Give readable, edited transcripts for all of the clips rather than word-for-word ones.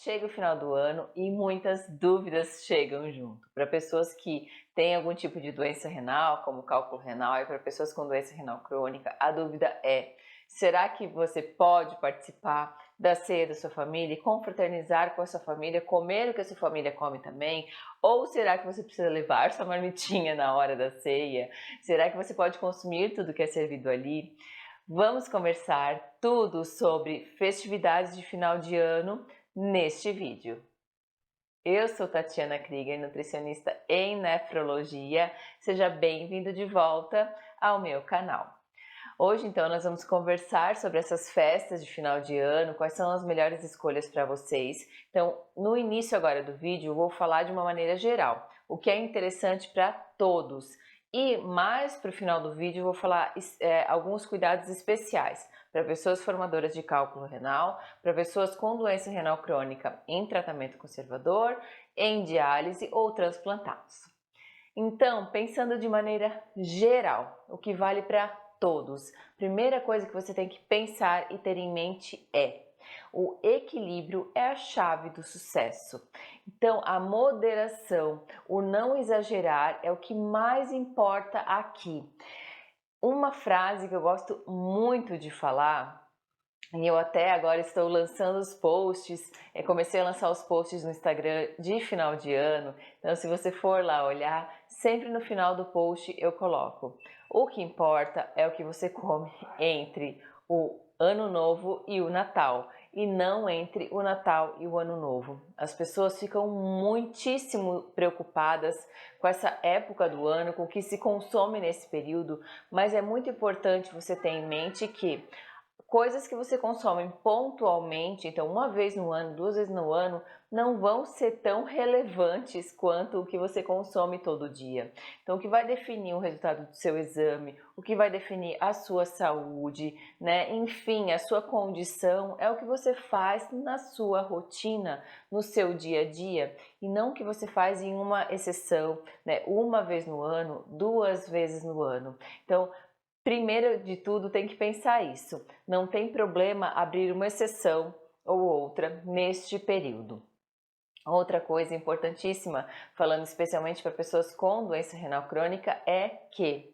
Chega o final do ano e muitas dúvidas chegam junto. Para pessoas que têm algum tipo de doença renal, como cálculo renal, e para pessoas com doença renal crônica, a dúvida é: será que você pode participar da ceia da sua família e confraternizar com a sua família, comer o que a sua família come também? Ou será que você precisa levar sua marmitinha na hora da ceia? Será que você pode consumir tudo que é servido ali? Vamos conversar tudo sobre festividades de final de ano neste vídeo. Eu sou Tatiana Krieger, nutricionista em nefrologia. Seja bem-vindo de volta ao meu canal. Hoje, então, nós vamos conversar sobre essas festas de final de ano, quais são as melhores escolhas para vocês. Então, no início agora do vídeo, eu vou falar de uma maneira geral, o que é interessante para todos. E mais para o final do vídeo, eu vou falar alguns cuidados especiais para pessoas formadoras de cálculo renal, para pessoas com doença renal crônica em tratamento conservador, em diálise ou transplantados. Então, pensando de maneira geral, o que vale para todos, primeira coisa que você tem que pensar e ter em mente é: o equilíbrio é a chave do sucesso. Então, a moderação, o não exagerar é o que mais importa aqui. Uma frase que eu gosto muito de falar, e eu até agora estou lançando os posts, comecei a lançar os posts no Instagram de final de ano, então se você for lá olhar, sempre no final do post eu coloco: o que importa é o que você come entre o Ano Novo e o Natal, e não entre o Natal e o Ano Novo. As pessoas ficam muitíssimo preocupadas com essa época do ano, com o que se consome nesse período, mas é muito importante você ter em mente que coisas que você consome pontualmente, então uma vez no ano, 2 vezes no ano, não vão ser tão relevantes quanto o que você consome todo dia. Então, o que vai definir o resultado do seu exame, o que vai definir a sua saúde, né? Enfim, a sua condição é o que você faz na sua rotina, no seu dia a dia, e não o que você faz em uma exceção, né? Uma vez no ano, 2 vezes no ano. Então, primeiro de tudo, tem que pensar isso. Não tem problema abrir uma exceção ou outra neste período. Outra coisa importantíssima, falando especialmente para pessoas com doença renal crônica, é que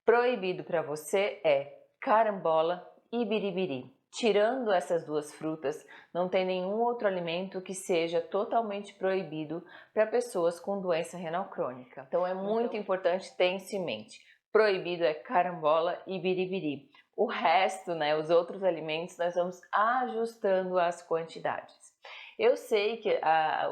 proibido para você é carambola e biribiri. Tirando essas duas frutas, não tem nenhum outro alimento que seja totalmente proibido para pessoas com doença renal crônica. Então é muito importante ter isso em mente. Proibido é carambola e biribiri. O resto, né, os outros alimentos, nós vamos ajustando as quantidades. Eu sei que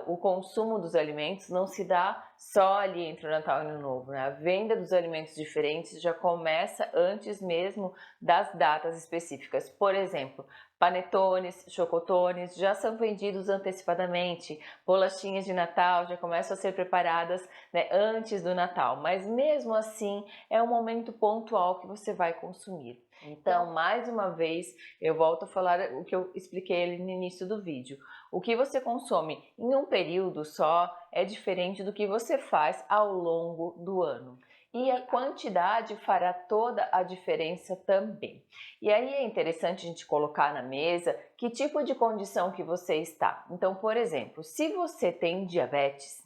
o consumo dos alimentos não se dá só ali entre o Natal e o Ano Novo, né? A venda dos alimentos diferentes já começa antes mesmo das datas específicas. Por exemplo, panetones, chocotones já são vendidos antecipadamente, bolachinhas de Natal já começam a ser preparadas, né, antes do Natal, mas mesmo assim é um momento pontual que você vai consumir. Então, mais uma vez, eu volto a falar o que eu expliquei ali no início do vídeo. O que você consome em um período só é diferente do que você faz ao longo do ano. E a quantidade fará toda a diferença também. E aí é interessante a gente colocar na mesa que tipo de condição que você está. Então, por exemplo, se você tem diabetes,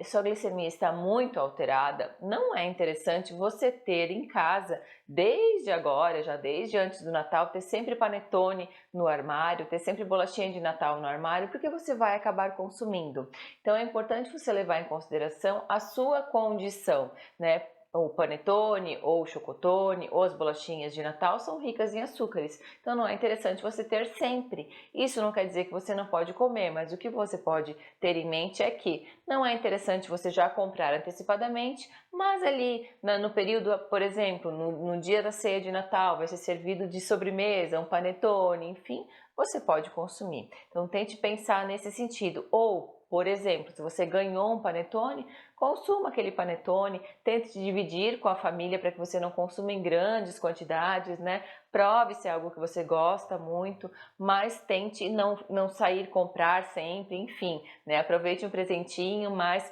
sua glicemia está muito alterada, não é interessante você ter em casa, desde agora, já desde antes do Natal, ter sempre panetone no armário, ter sempre bolachinha de Natal no armário, porque você vai acabar consumindo. Então é importante você levar em consideração a sua condição, né? O panetone, ou o chocotone, ou as bolachinhas de Natal são ricas em açúcares, então não é interessante você ter sempre. Isso não quer dizer que você não pode comer, mas o que você pode ter em mente é que não é interessante você já comprar antecipadamente, mas ali no período, por exemplo, no dia da ceia de Natal, vai ser servido de sobremesa, um panetone, enfim, você pode consumir. Então tente pensar nesse sentido. Ou, por exemplo, se você ganhou um panetone, consuma aquele panetone, tente dividir com a família para que você não consuma em grandes quantidades, né? Prove se é algo que você gosta muito, mas tente não sair comprar sempre, enfim, né? Aproveite um presentinho, mas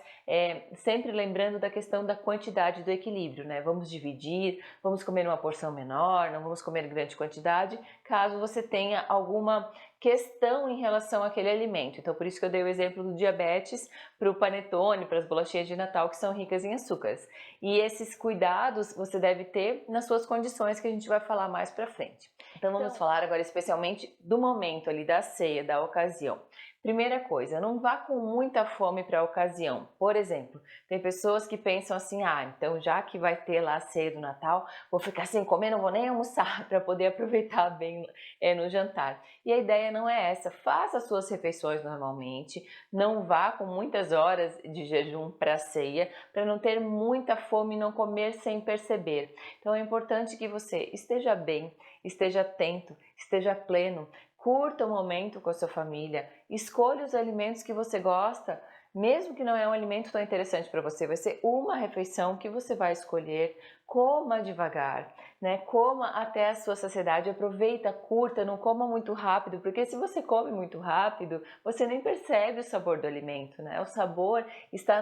sempre lembrando da questão da quantidade do equilíbrio, né? Vamos dividir, vamos comer uma porção menor, não vamos comer grande quantidade, caso você tenha alguma questão em relação àquele alimento. Então, por isso que eu dei o exemplo do diabetes para o panetone, para as bolachinhas de Natal que são ricas em açúcares. E esses cuidados você deve ter nas suas condições, que a gente vai falar mais para frente. Então vamos falar agora especialmente do momento ali da ceia, da ocasião. Primeira coisa, não vá com muita fome para a ocasião. Por exemplo, tem pessoas que pensam assim, então já que vai ter lá a ceia do Natal, vou ficar sem comer, não vou nem almoçar para poder aproveitar bem no jantar. E a ideia não é essa, faça as suas refeições normalmente, não vá com muitas horas de jejum para a ceia, para não ter muita fome e não comer sem perceber. Então é importante que você esteja bem, esteja atento, esteja pleno, curta o momento com a sua família, escolha os alimentos que você gosta, mesmo que não é um alimento tão interessante para você, vai ser uma refeição que você vai escolher, coma devagar, né? Coma até a sua saciedade, aproveita, curta, não coma muito rápido, porque se você come muito rápido, você nem percebe o sabor do alimento, né? O sabor está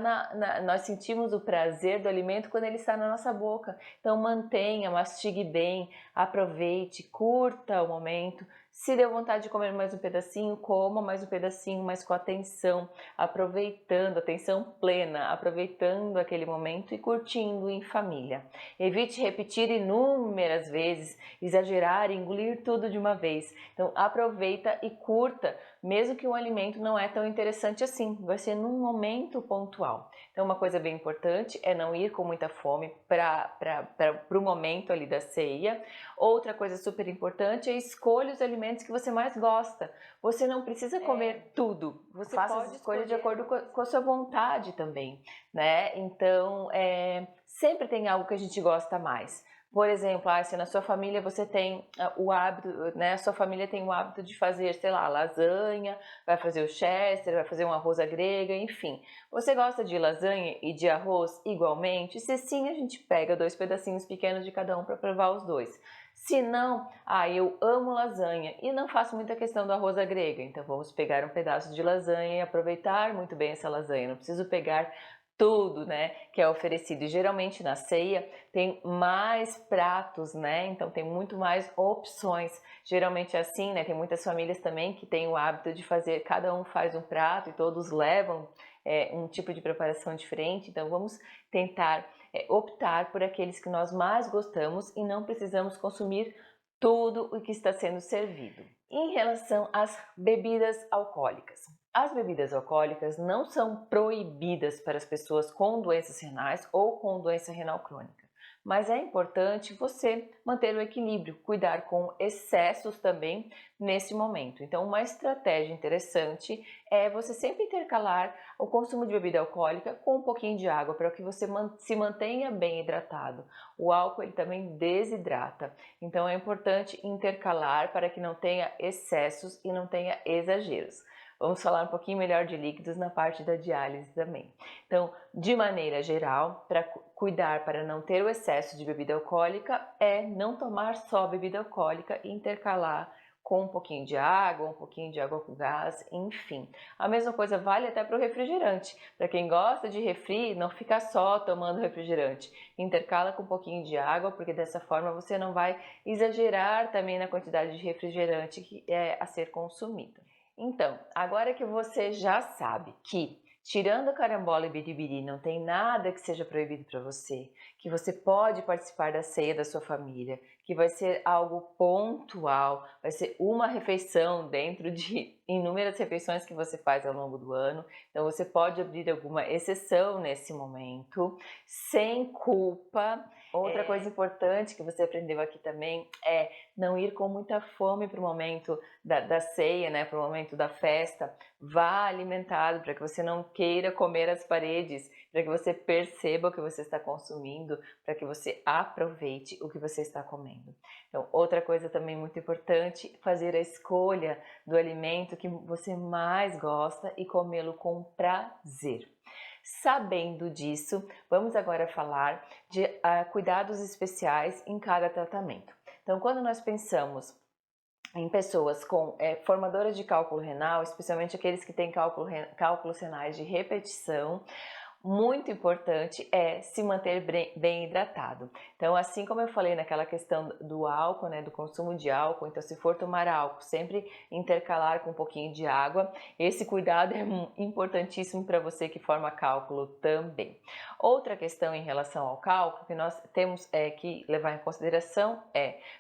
nós sentimos o prazer do alimento quando ele está na nossa boca. Então mantenha, mastigue bem, aproveite, curta o momento. Se deu vontade de comer mais um pedacinho, coma mais um pedacinho, mas com atenção, aproveitando, atenção plena, aproveitando aquele momento e curtindo em família. Evite repetir inúmeras vezes, exagerar, engolir tudo de uma vez. Então aproveita e curta, mesmo que o alimento não é tão interessante assim, vai ser num momento pontual. Então uma coisa bem importante é não ir com muita fome para o momento ali da ceia. Outra coisa super importante é escolha os alimentos que você mais gosta. Você não precisa comer tudo, você pode escolher de acordo com a sua vontade também, né? Então, sempre tem algo que a gente gosta mais. Por exemplo, se na sua família você tem o hábito, né? A sua família tem o hábito de fazer, sei lá, lasanha, vai fazer o chester, vai fazer um arroz à grega, enfim. Você gosta de lasanha e de arroz igualmente? Se sim, a gente pega 2 pedacinhos pequenos de cada um para provar os dois. Se não, eu amo lasanha e não faço muita questão do arroz à grega, então vamos pegar um pedaço de lasanha e aproveitar muito bem essa lasanha. Não preciso pegar tudo, né, que é oferecido. E geralmente na ceia tem mais pratos, né? Então tem muito mais opções. Geralmente é assim, né? Tem muitas famílias também que têm o hábito de fazer, cada um faz um prato e todos levam um tipo de preparação diferente. Então vamos tentar optar por aqueles que nós mais gostamos e não precisamos consumir tudo o que está sendo servido. Em relação às bebidas alcoólicas. As bebidas alcoólicas não são proibidas para as pessoas com doenças renais ou com doença renal crônica, mas é importante você manter o equilíbrio, cuidar com excessos também nesse momento. Então, uma estratégia interessante é você sempre intercalar o consumo de bebida alcoólica com um pouquinho de água para que você se mantenha bem hidratado. O álcool ele também desidrata, então é importante intercalar para que não tenha excessos e não tenha exageros. Vamos falar um pouquinho melhor de líquidos na parte da diálise também. Então, de maneira geral, para cuidar para não ter o excesso de bebida alcoólica, é não tomar só bebida alcoólica e intercalar com um pouquinho de água com gás, enfim. A mesma coisa vale até para o refrigerante. Para quem gosta de refri, não fica só tomando refrigerante. Intercala com um pouquinho de água, porque dessa forma você não vai exagerar também na quantidade de refrigerante que é a ser consumido. Então, agora que você já sabe que, tirando a carambola e biribiri, não tem nada que seja proibido para você, que você pode participar da ceia da sua família, que vai ser algo pontual, vai ser uma refeição dentro de inúmeras refeições que você faz ao longo do ano, então você pode abrir alguma exceção nesse momento, sem culpa. Outra coisa importante que você aprendeu aqui também é não ir com muita fome para o momento da ceia, né, para o momento da festa. Vá alimentado para que você não queira comer as paredes, para que você perceba o que você está consumindo, para que você aproveite o que você está comendo. Então, outra coisa também muito importante, fazer a escolha do alimento que você mais gosta e comê-lo com prazer. Sabendo disso, vamos agora falar de cuidados especiais em cada tratamento. Então, quando nós pensamos em pessoas com formadoras de cálculo renal, especialmente aqueles que têm cálculos renais de repetição, muito importante é se manter bem hidratado. Então, assim como eu falei naquela questão do álcool, né, do consumo de álcool, então se for tomar álcool, sempre intercalar com um pouquinho de água. Esse cuidado é importantíssimo para você que forma cálculo também. Outra questão em relação ao cálculo que nós temos que levar em consideração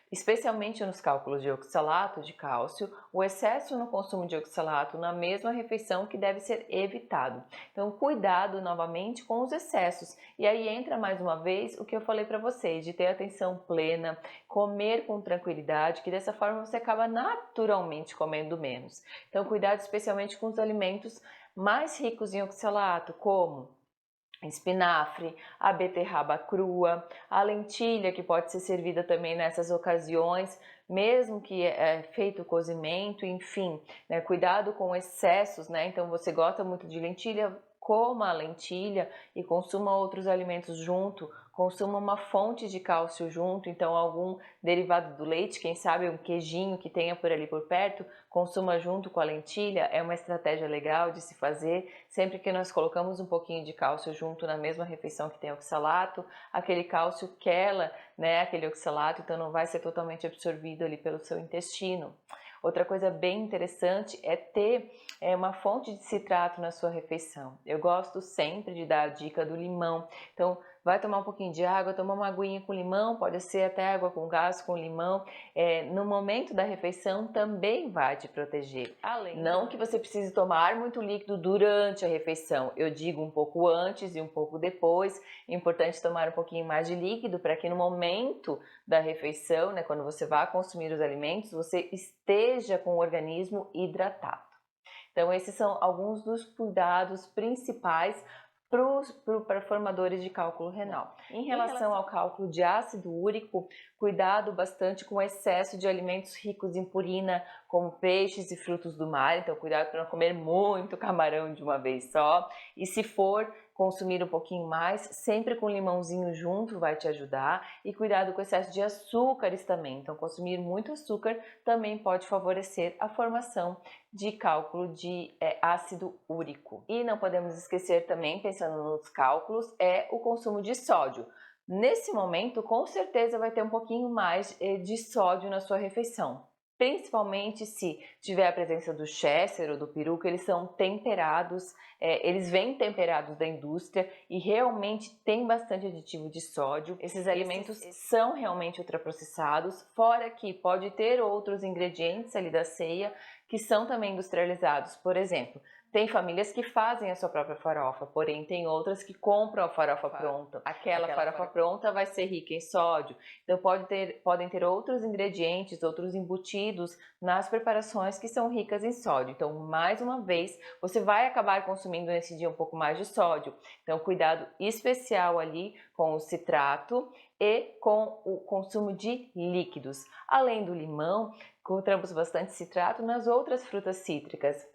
especialmente nos cálculos de oxalato de cálcio, o excesso no consumo de oxalato na mesma refeição que deve ser evitado. Então, cuidado novamente com os excessos. E aí entra mais uma vez o que eu falei para vocês, de ter atenção plena, comer com tranquilidade, que dessa forma você acaba naturalmente comendo menos. Então, cuidado especialmente com os alimentos mais ricos em oxalato, como espinafre, a beterraba crua, a lentilha que pode ser servida também nessas ocasiões, mesmo que é feito o cozimento, enfim, né, cuidado com excessos, né? Então você gosta muito de lentilha, coma a lentilha e consuma outros alimentos junto, consuma uma fonte de cálcio junto, então algum derivado do leite, quem sabe um queijinho que tenha por ali por perto, consuma junto com a lentilha, é uma estratégia legal de se fazer, sempre que nós colocamos um pouquinho de cálcio junto na mesma refeição que tem oxalato, aquele cálcio quela, né, aquele oxalato, então não vai ser totalmente absorvido ali pelo seu intestino. Outra coisa bem interessante é ter uma fonte de citrato na sua refeição. Eu gosto sempre de dar a dica do limão. Então, vai tomar um pouquinho de água, toma uma aguinha com limão, pode ser até água com gás com limão. No momento da refeição também vai te proteger. Não que você precise tomar muito líquido durante a refeição. Eu digo um pouco antes e um pouco depois. É importante tomar um pouquinho mais de líquido para que no momento da refeição, né, quando você vai consumir os alimentos, você esteja com o organismo hidratado. Então, esses são alguns dos cuidados principais para formadores de cálculo renal. Em relação ao cálculo de ácido úrico, cuidado bastante com o excesso de alimentos ricos em purina, como peixes e frutos do mar. Então, cuidado para não comer muito camarão de uma vez só. E se for consumir um pouquinho mais, sempre com limãozinho junto vai te ajudar. E cuidado com o excesso de açúcares também. Então, consumir muito açúcar também pode favorecer a formação de cálculo de ácido úrico. E não podemos esquecer também, pensando nos cálculos, o consumo de sódio. Nesse momento, com certeza vai ter um pouquinho mais de sódio na sua refeição. Principalmente se tiver a presença do Chester ou do peru, que eles são temperados, eles vêm temperados da indústria e realmente tem bastante aditivo de sódio. Esses alimentos são realmente ultraprocessados, fora que pode ter outros ingredientes ali da ceia que são também industrializados. Por exemplo, tem famílias que fazem a sua própria farofa, porém tem outras que compram a farofa pronta. Aquela farofa pronta vai ser rica em sódio, então podem ter outros ingredientes, outros embutidos nas preparações que são ricas em sódio. Então, mais uma vez, você vai acabar consumindo nesse dia um pouco mais de sódio. Então, cuidado especial ali com o citrato e com o consumo de líquidos. Além do limão, encontramos bastante citrato nas outras frutas cítricas.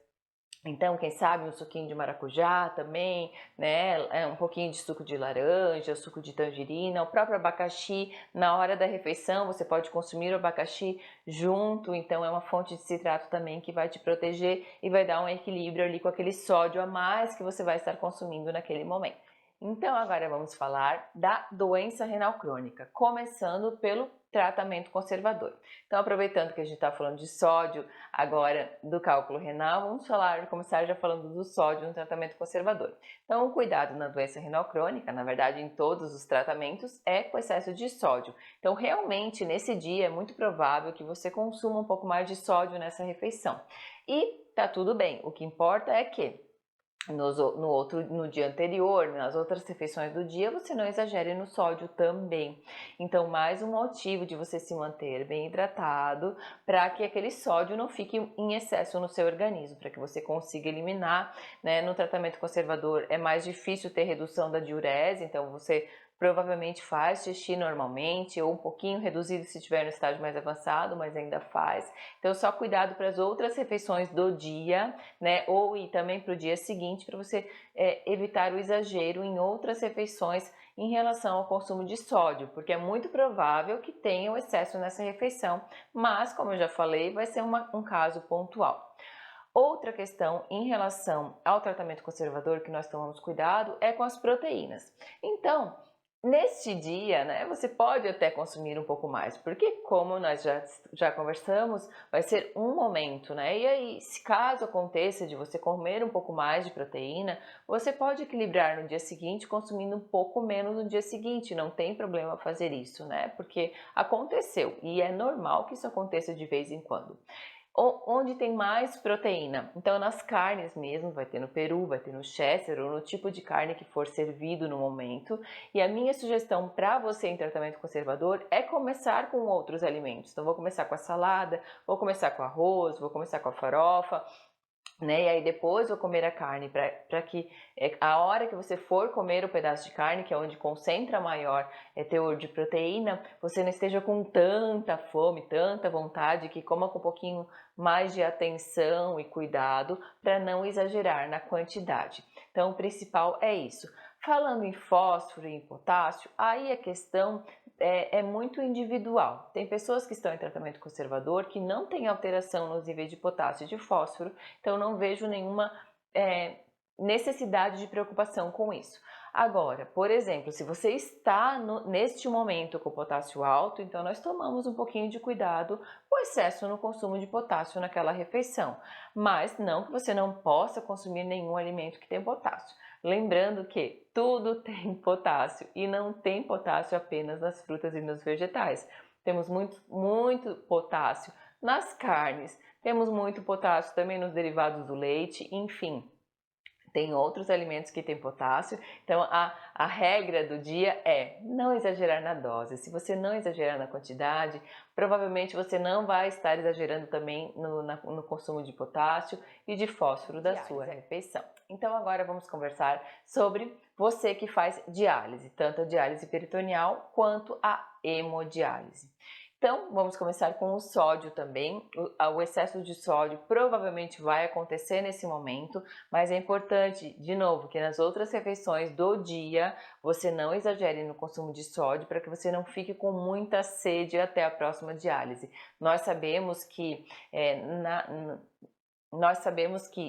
Então, quem sabe um suquinho de maracujá também, né? Um pouquinho de suco de laranja, suco de tangerina, o próprio abacaxi. Na hora da refeição, você pode consumir o abacaxi junto, então é uma fonte de citrato também que vai te proteger e vai dar um equilíbrio ali com aquele sódio a mais que você vai estar consumindo naquele momento. Então, agora vamos falar da doença renal crônica, começando pelo tratamento conservador. Então, aproveitando que a gente está falando de sódio, agora do cálculo renal, vamos começar já falando do sódio no tratamento conservador. Então, o cuidado na doença renal crônica, na verdade em todos os tratamentos, é com excesso de sódio. Então, realmente, nesse dia é muito provável que você consuma um pouco mais de sódio nessa refeição. E tá tudo bem, o que importa é que no dia anterior, nas outras refeições do dia, você não exagere no sódio também. Então, mais um motivo de você se manter bem hidratado para que aquele sódio não fique em excesso no seu organismo, para que você consiga eliminar, né? No tratamento conservador é mais difícil ter redução da diurese, então você provavelmente faz xixi normalmente, ou um pouquinho reduzido se estiver no estágio mais avançado, mas ainda faz. Então, só cuidado para as outras refeições do dia, né? Ou e também para o dia seguinte, para você evitar o exagero em outras refeições em relação ao consumo de sódio, porque é muito provável que tenha o excesso nessa refeição, mas, como eu já falei, vai ser um caso pontual. Outra questão em relação ao tratamento conservador que nós tomamos cuidado é com as proteínas. Então, neste dia, né, você pode até consumir um pouco mais, porque como nós já conversamos, vai ser um momento, né? E aí, se caso aconteça de você comer um pouco mais de proteína, você pode equilibrar no dia seguinte, consumindo um pouco menos no dia seguinte, não tem problema fazer isso, né? Porque aconteceu e é normal que isso aconteça de vez em quando. Onde tem mais proteína? Então, nas carnes mesmo, vai ter no peru, vai ter no Chester ou no tipo de carne que for servido no momento. E a minha sugestão para você em tratamento conservador é começar com outros alimentos. Então, vou começar com a salada, vou começar com arroz, vou começar com a farofa, né? E aí depois vou comer a carne, para que a hora que você for comer o pedaço de carne, que é onde concentra maior teor de proteína, você não esteja com tanta fome, tanta vontade, que coma com um pouquinho mais de atenção e cuidado para não exagerar na quantidade. Então o principal é isso. Falando em fósforo e em potássio, aí a questão é muito individual. Tem pessoas que estão em tratamento conservador que não têm alteração nos níveis de potássio e de fósforo, então não vejo nenhuma necessidade de preocupação com isso. Agora, por exemplo, se você está neste momento com potássio alto, então nós tomamos um pouquinho de cuidado com excesso no consumo de potássio naquela refeição, mas não que você não possa consumir nenhum alimento que tem potássio. Lembrando que tudo tem potássio e não tem potássio apenas nas frutas e nos vegetais. Temos muito potássio nas carnes, temos muito potássio também nos derivados do leite, enfim. Tem outros alimentos que têm potássio, então a regra do dia é não exagerar na dose. Se você não exagerar na quantidade, provavelmente você não vai estar exagerando também no consumo de potássio e de fósforo da sua refeição. Então agora vamos conversar sobre você que faz diálise, tanto a diálise peritoneal quanto a hemodiálise. Então, vamos começar com o sódio também. O excesso de sódio provavelmente vai acontecer nesse momento, mas é importante, de novo, que nas outras refeições do dia você não exagere no consumo de sódio para que você não fique com muita sede até a próxima diálise. Nós sabemos que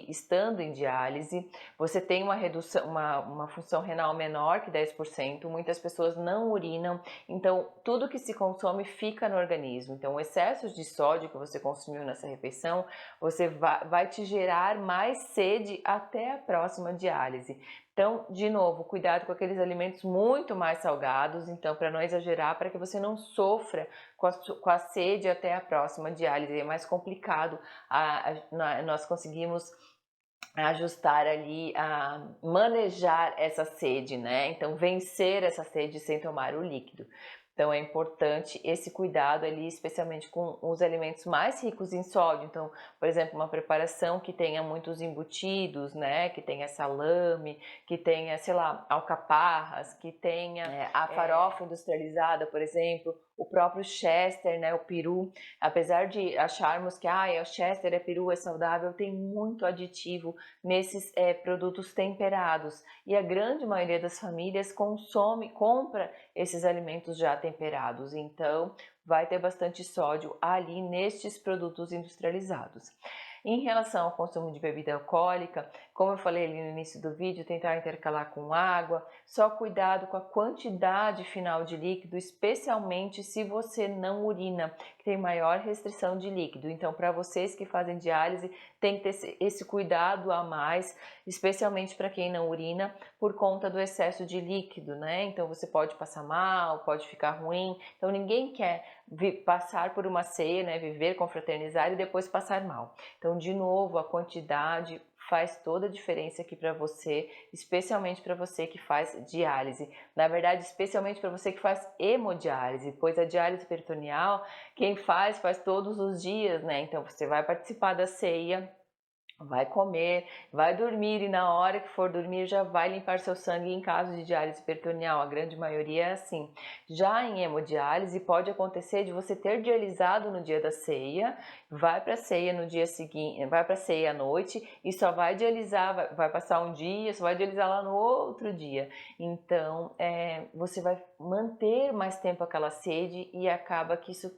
estando em diálise, você tem uma redução, uma função renal menor que 10%, muitas pessoas não urinam, então tudo que se consome fica no organismo. Então o excesso de sódio que você consumiu nessa refeição, você vai te gerar mais sede até a próxima diálise. Então, de novo, cuidado com aqueles alimentos muito mais salgados, então para não exagerar, para que você não sofra com a sede até a próxima diálise. É mais complicado, nós conseguimos ajustar ali, manejar essa sede, né? Então, vencer essa sede sem tomar o líquido. Então é importante esse cuidado ali, especialmente com os alimentos mais ricos em sódio. Então, por exemplo, uma preparação que tenha muitos embutidos, né? Que tenha salame, que tenha, sei lá, alcaparras, que tenha a farofa industrializada, por exemplo, o próprio Chester, né? O peru. Apesar de acharmos que o Chester é peru, é saudável, tem muito aditivo nesses produtos temperados. E a grande maioria das famílias compra esses alimentos já temperados, então vai ter bastante sódio ali nestes produtos industrializados. Em relação ao consumo de bebida alcoólica, como eu falei ali no início do vídeo, tentar intercalar com água, só cuidado com a quantidade final de líquido, especialmente se você não urina, que tem maior restrição de líquido. Então, para vocês que fazem diálise, tem que ter esse cuidado a mais, especialmente para quem não urina, por conta do excesso de líquido, né? Então, você pode passar mal, pode ficar ruim. Então, ninguém quer passar por uma ceia, né? Viver, confraternizar e depois passar mal. Então, de novo, a quantidade faz toda a diferença aqui para você, especialmente para você que faz diálise. Na verdade, especialmente para você que faz hemodiálise, pois a diálise peritoneal, quem faz todos os dias, né? Então, você vai participar da ceia, Vai comer, vai dormir e na hora que for dormir já vai limpar seu sangue em caso de diálise peritoneal. A grande maioria é assim. Já em hemodiálise pode acontecer de você ter dialisado no dia da ceia, vai para a ceia no dia seguinte, vai para a ceia à noite e só vai dialisar, vai passar um dia, só vai dialisar lá no outro dia. Então você vai manter mais tempo aquela sede e acaba que isso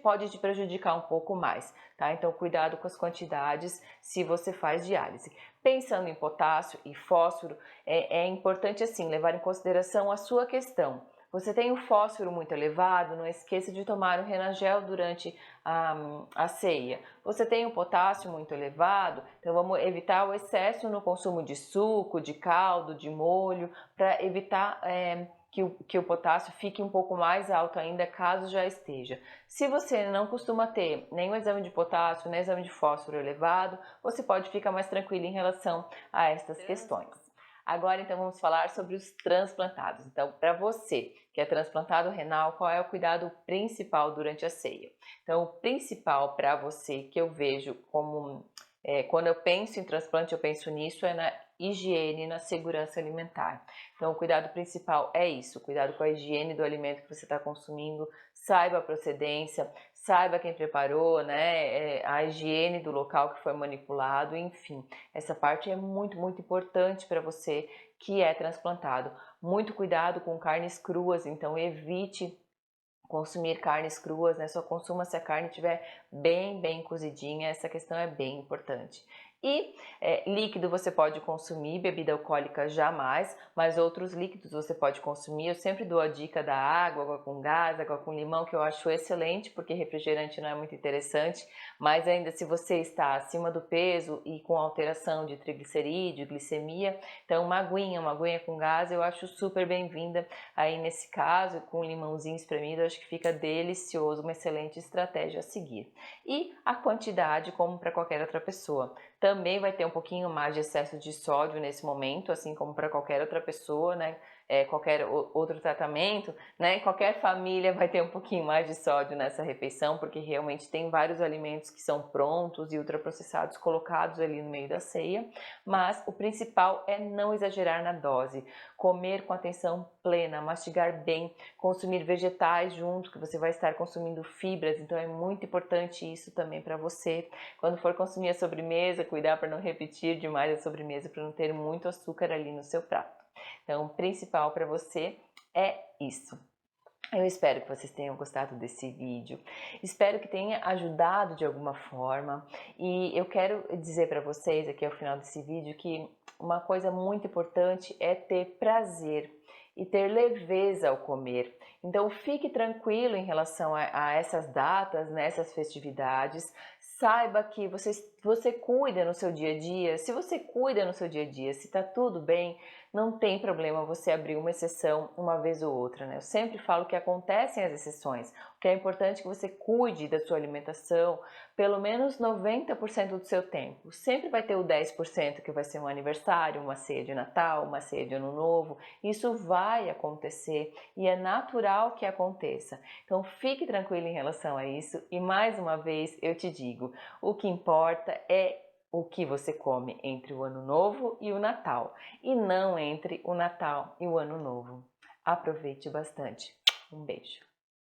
pode te prejudicar um pouco mais, tá? Então cuidado com as quantidades se você faz diálise. Pensando em potássio e fósforo, é importante assim levar em consideração a sua questão. Você tem o fósforo muito elevado, não esqueça de tomar o Renagel durante a ceia. Você tem o potássio muito elevado, então vamos evitar o excesso no consumo de suco, de caldo, de molho, para evitar que o potássio fique um pouco mais alto ainda, caso já esteja. Se você não costuma ter nenhum exame de potássio, nem exame de fósforo elevado, você pode ficar mais tranquilo em relação a estas questões. Agora, então, vamos falar sobre os transplantados. Então, para você que é transplantado renal, qual é o cuidado principal durante a ceia? Então, o principal para você que eu vejo como quando eu penso em transplante, eu penso nisso, é na higiene, na segurança alimentar. Então, o cuidado principal é isso, cuidado com a higiene do alimento que você está consumindo, saiba a procedência, saiba quem preparou, né, a higiene do local que foi manipulado, enfim. Essa parte é muito, muito importante para você que é transplantado. Muito cuidado com carnes cruas, então evite consumir carnes cruas, né? Só consuma se a carne estiver bem cozidinha, essa questão é bem importante. E líquido você pode consumir, bebida alcoólica jamais, mas outros líquidos você pode consumir. Eu sempre dou a dica da água com gás, água com limão, que eu acho excelente, porque refrigerante não é muito interessante, mas ainda se você está acima do peso e com alteração de triglicerídeo, glicemia, então uma aguinha com gás eu acho super bem-vinda aí nesse caso, com um limãozinho espremido, eu acho que fica delicioso, uma excelente estratégia a seguir. E a quantidade, como para qualquer outra pessoa. Também vai ter um pouquinho mais de excesso de sódio nesse momento, assim como para qualquer outra pessoa, né? Qualquer outro tratamento, né? Qualquer família vai ter um pouquinho mais de sódio nessa refeição, porque realmente tem vários alimentos que são prontos e ultraprocessados colocados ali no meio da ceia, mas o principal é não exagerar na dose, comer com atenção plena, mastigar bem, consumir vegetais junto, que você vai estar consumindo fibras, então é muito importante isso também para você. Quando for consumir a sobremesa, cuidar para não repetir demais a sobremesa, para não ter muito açúcar ali no seu prato. Então, o principal para você é isso. Eu espero que vocês tenham gostado desse vídeo, espero que tenha ajudado de alguma forma e eu quero dizer para vocês aqui ao final desse vídeo que uma coisa muito importante é ter prazer e ter leveza ao comer. Então fique tranquilo em relação a essas datas, nessas festividades. Saiba que você cuida no seu dia a dia. Se você cuida no seu dia a dia, se tá tudo bem, não tem problema você abrir uma exceção uma vez ou outra, né? Eu sempre falo que acontecem as exceções. O que é importante é que você cuide da sua alimentação pelo menos 90% do seu tempo. Sempre vai ter o 10% que vai ser um aniversário, uma ceia de Natal, uma ceia de Ano Novo. Isso vai acontecer e é natural que aconteça. Então fique tranquilo em relação a isso e mais uma vez eu te digo, o que importa é o que você come entre o Ano Novo e o Natal, e não entre o Natal e o Ano Novo. Aproveite bastante. Um beijo.